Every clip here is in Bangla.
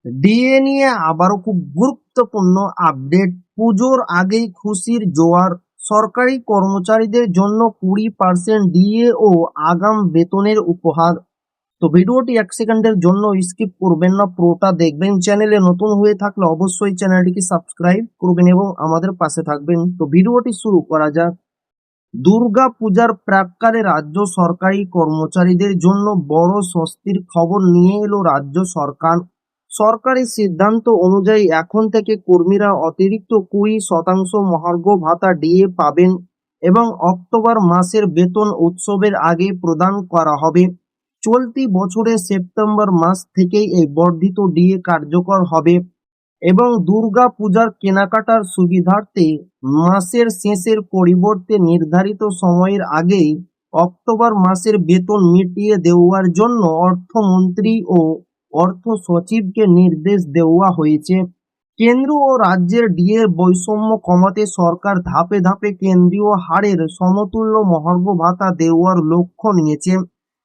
ডিএ নিয়ে আবারও খুব গুরুত্বপূর্ণ আপডেট। পুজোর আগেই খুশির জোয়ার। সরকারি কর্মচারীদের জন্য 20% ডিএ ও আগাম বেতনের উপহার। তো ভিডিওটি 1 সেকেন্ডের জন্য স্কিপ করবেন না, পুরোটা দেখবেন। চ্যানেলে নতুন হয়ে থাকলে অবশ্যই চ্যানেলটিকে সাবস্ক্রাইব করবেন এবং আমাদের পাশে থাকবেন। তো ভিডিওটি শুরু করা যাক। দুর্গা পূজার প্রাক্কালে রাজ্য সরকারি কর্মচারীদের জন্য বড় স্বস্তির খবর নিয়ে এলো রাজ্য সরকার। সরকারি সিদ্ধান্ত অনুযায়ী এখন থেকে কর্মীরা অতিরিক্ত 20% মহার্ঘ ভাতা ডিএ পাবেন এবং অক্টোবর মাসের বেতন উৎসবের আগে প্রদান করা হবে। চলতি বছরের সেপ্টেম্বর মাস থেকেই এই বর্ধিত ডিএ কার্যকর হবে এবং দুর্গা পূজার কেনাকাটার সুবিধার্থে মাসের শেষের পরিবর্তে নির্ধারিত সময়ের আগেই অক্টোবর মাসের বেতন মিটিয়ে দেওয়ার জন্য অর্থমন্ত্রী ও অর্থ সচিবকে নির্দেশ দেওয়া হয়েছে। কেন্দ্র ও রাজ্যের ডিএর বৈষম্য কমাতে সরকার ধাপে ধাপে কেন্দ্রীয় হারের সমতুল্য মহার্ঘ ভাতা দেওয়ার লক্ষ্য নিয়েছে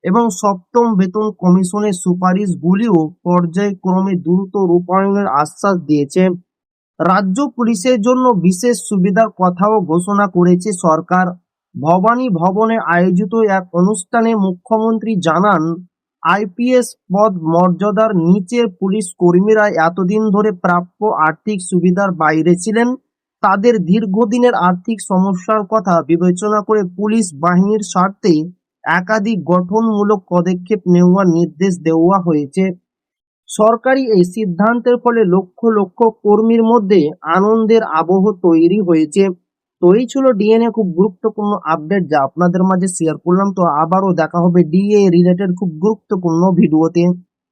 এবং সপ্তম বেতন কমিশনের সুপারিশগুলিও পর্যায়ক্রমে দ্রুত রূপায়ণের আশ্বাস দিয়েছে। রাজ্য পুলিশের জন্য বিশেষ সুবিধার কথাও ঘোষণা করেছে সরকার। ভবানী ভবনে আয়োজিত এক অনুষ্ঠানে মুখ্যমন্ত্রী জানান, আইপিএস পদ মর্যাদার নিচের পুলিশ কর্মীরা এতদিন ধরে প্রাপ্য আর্থিক সুবিধার বাইরে ছিলেন। তাদের দীর্ঘদিনের আর্থিক সমস্যার কথা বিবেচনা করে পুলিশ বাহিনীর স্বার্থে একাধিক গঠনমূলক পদক্ষেপ নেওয়ার নির্দেশ দেওয়া হয়েছে। সরকারি এই সিদ্ধান্তের ফলে লক্ষ লক্ষ কর্মীর মধ্যে আনন্দের আবহ তৈরি হয়েছে। তো এই ছিল ডিএনএ খুব গুরুত্বপূর্ণ আপডেট যা আপনাদের মাঝে শেয়ার করলাম। তো আবারও দেখা হবে ডিএ রিলেটেড খুব গুরুত্বপূর্ণ ভিডিওতে।